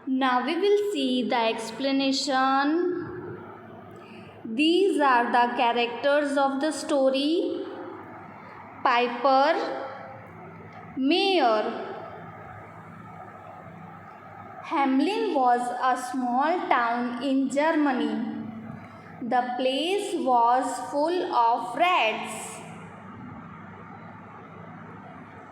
Now we will see the explanation. These are the characters of the story: Piper, Mayor. Hamelin was a small town in Germany. The place was full of rats.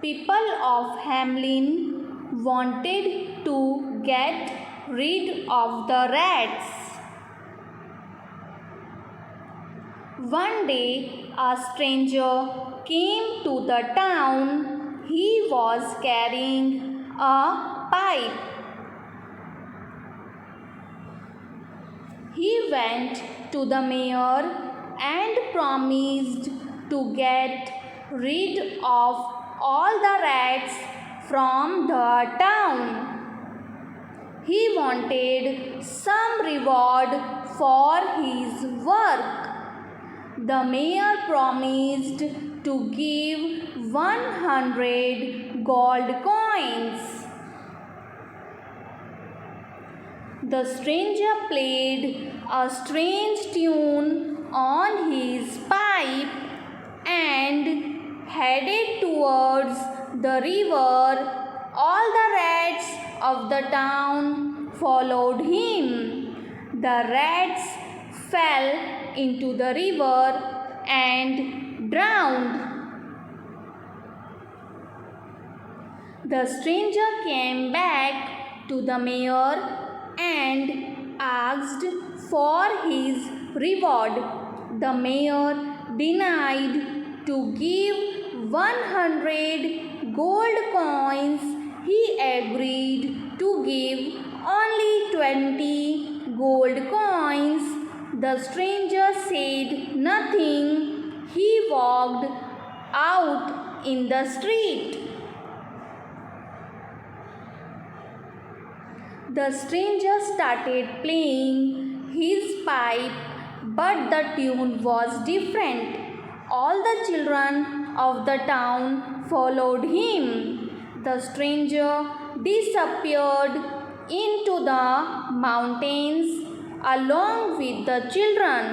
People of Hamelin wanted to get rid of the rats. One day, a stranger came to the town. He was carrying a pipe. He went to the mayor and promised to get rid of all the rats from the town. He wanted some reward for his work. The mayor promised to give 100 gold coins. The stranger played a strange tune on his pipe and headed towards the river. All the rats of the town followed him. The rats fell into the river and drowned. The stranger came back to the mayor and asked for his reward. The mayor denied to give 100 gold coins. He agreed to give only 20 gold coins. The stranger said nothing. He walked out in the street. The stranger started playing his pipe, but the tune was different. All the children of the town followed him. The stranger disappeared into the mountains along with the children.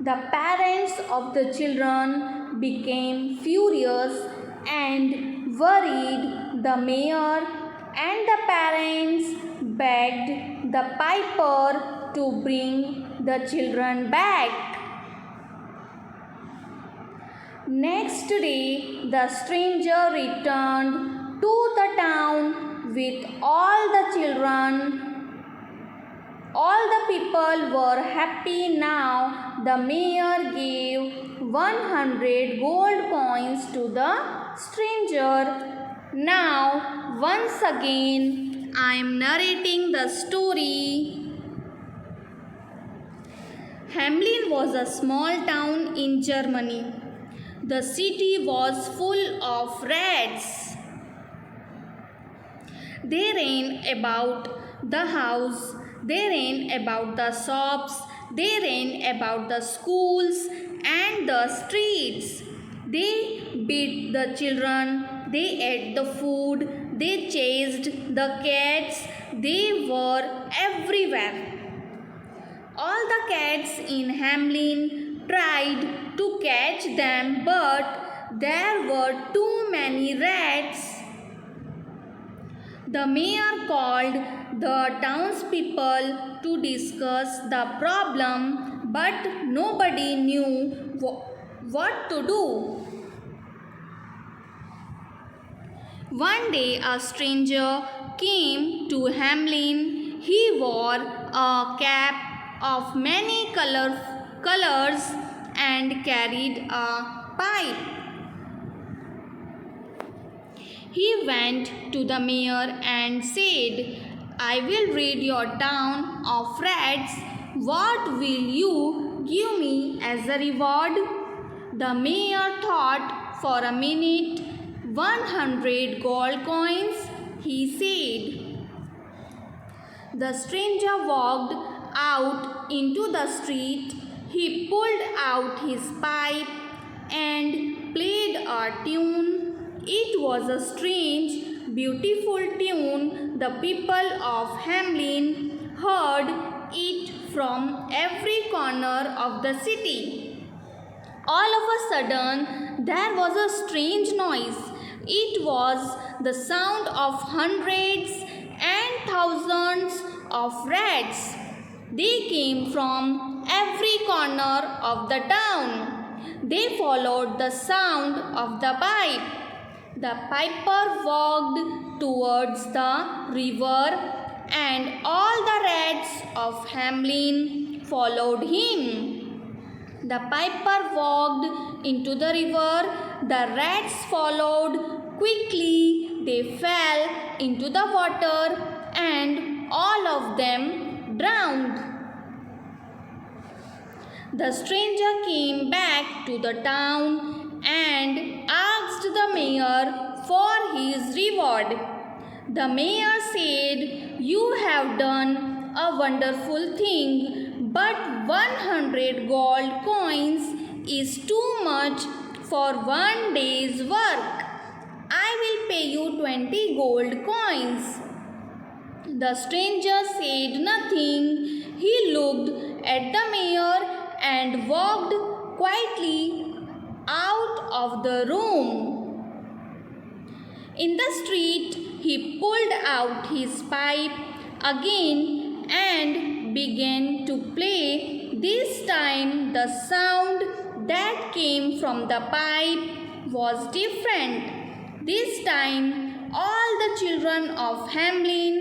The parents of the children became furious and worried. The mayor and the parents begged the piper to bring the children back. Next day, the stranger returned to the town with all the children. All the people were happy now. The mayor gave 100 gold coins to the stranger. Now, once again, I am narrating the story. Hamelin was a small town in Germany. The city was full of rats. They ran about the house, they ran about the shops, they ran about the schools and the streets. They beat the children, they ate the food, they chased the cats, they were everywhere. All the cats in Hamelin tried to catch them, but there were too many rats. The mayor called the townspeople to discuss the problem, but nobody knew what to do. One day, a stranger came to Hamelin. He wore a cap of many colors and carried a pipe. He went to the mayor and said, "I will rid your town of rats. What will you give me as a reward?" The mayor thought for a minute. 100 gold coins, he said. The stranger walked out into the street. He pulled out his pipe and played a tune. It was a strange beautiful tune, the people of Hamelin heard it from every corner of the city. All of a sudden, there was a strange noise. It was the sound of hundreds and thousands of rats. They came from every corner of the town. They followed the sound of the pipe. The piper walked towards the river, and all the rats of Hamelin followed him. The piper walked into the river. The rats followed quickly. They fell into the water, and all of them drowned. The stranger came back to the town and asked the mayor for his reward. The mayor said, "You have done a wonderful thing, but 100 gold coins is too much for one day's work. I will pay you 20 gold coins." The stranger said nothing. He looked at the mayor and walked quietly out of the room. In the street, he pulled out his pipe again and began to play. This time, the sound that came from the pipe was different. This time, all the children of Hamelin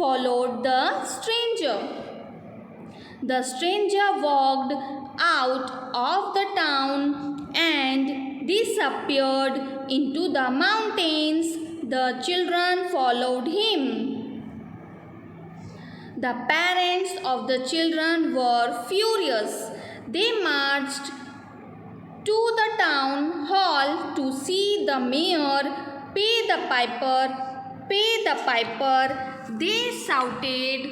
followed the stranger. The stranger walked out of the town and disappeared into the mountains. The children followed him. The parents of the children were furious. They marched to the town hall to see the mayor pay the piper. Pay the piper, they shouted.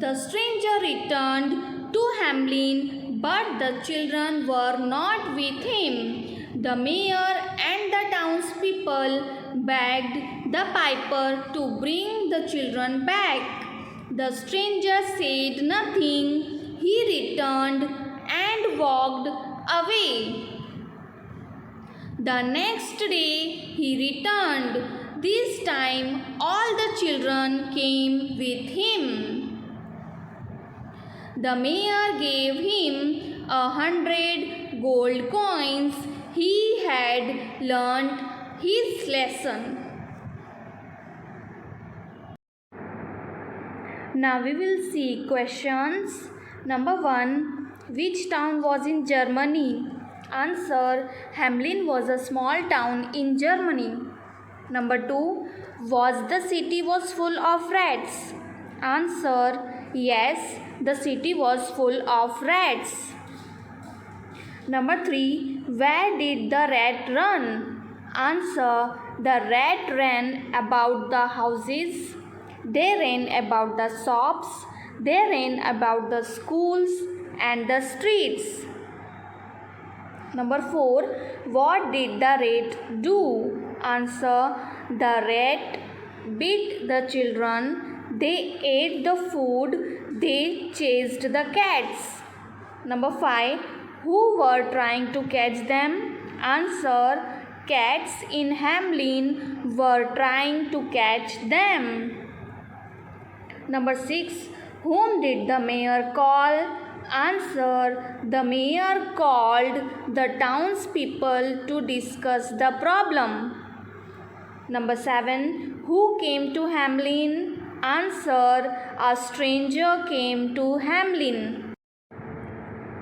The stranger returned to Hamelin, but the children were not with him. The mayor and the townspeople begged the piper to bring the children back. The stranger said nothing. He returned and walked away. The next day he returned. This time all the children came with him. The mayor gave him 100 gold coins. He had learnt his lesson. Now we will see questions. Number 1. Which town was in Germany? Answer. Hamelin was a small town in Germany. Number 2. Was the city was full of rats? Answer. Yes, the city was full of rats. Number 3. Where did the rat run? Answer. The rat ran about the houses. They ran about the shops. They ran about the schools and the streets. Number 4. What did the rat do? Answer. The rat beat the children. They ate the food. They chased the cats. Number 5. Who were trying to catch them? Answer. Cats in Hamelin were trying to catch them. Number 6. Whom did the mayor call? Answer. The mayor called the townspeople to discuss the problem. Number 7. Who came to Hamelin? Answer. A stranger came to Hamelin.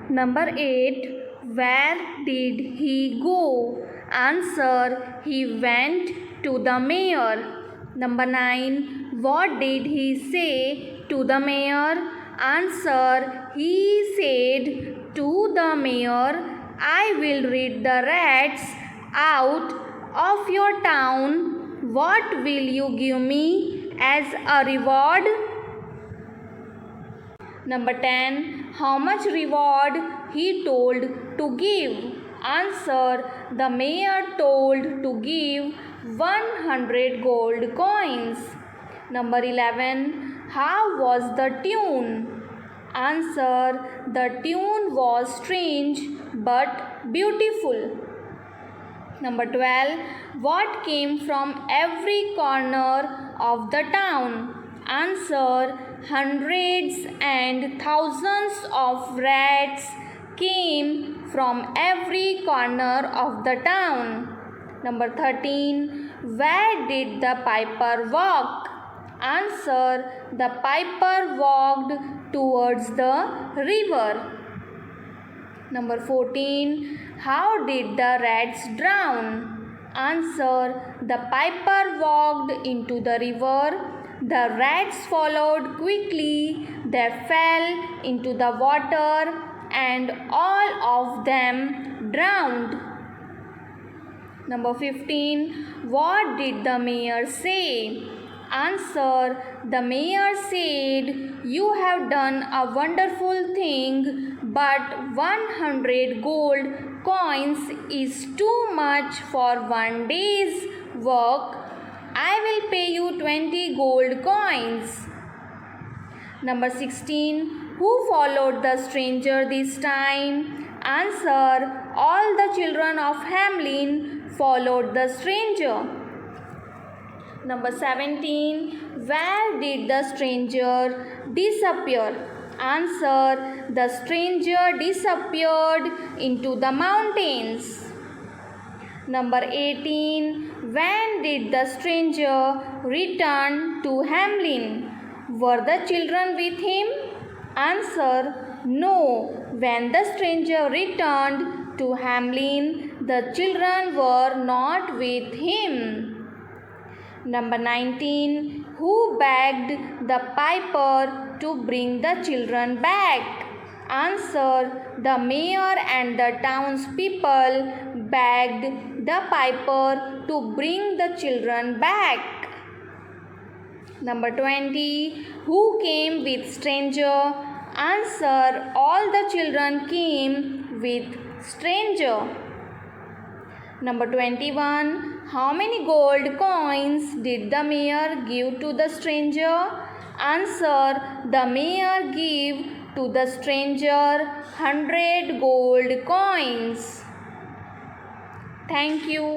Number 8. Where did he go? Answer. He went to the mayor. Number 9. What did he say to the mayor? Answer. He said to the mayor, "I will rid the rats out of your town. What will you give me as a reward?" Number 10. How much reward he told to give? Answer. The mayor told to give 100 gold coins. Number 11. How was the tune? Answer. The tune was strange but beautiful. Number 12. What came from every corner of the town? Answer. Hundreds and thousands of rats came from every corner of the town. Number 13. Where did the piper walk? Answer. The piper walked towards the river. Number 14. How did the rats drown? Answer. The piper walked into the river. The rats followed quickly. They fell into the water and all of them drowned. Number 15. What did the mayor say? Answer. The mayor said, "You have done a wonderful thing, but 100 gold coins is too much for one day's work. I will pay you 20 gold coins." Number 16. Who followed the stranger this time? Answer. All the children of Hamelin followed the stranger. Number 17. Where did the stranger disappear? Answer. The stranger disappeared into the mountains. Number 18. When did the stranger return to Hamelin? Were the children with him? Answer. No. When the stranger returned to Hamelin, the children were not with him. Number 19. Who begged the piper to bring the children back? Answer. The mayor and the townspeople begged the piper to bring the children back. Number 20. Who came with stranger? Answer. All the children came with stranger. Number 21. How many gold coins did the mayor give to the stranger? Answer. The mayor gave to the stranger 100 gold coins. Thank you.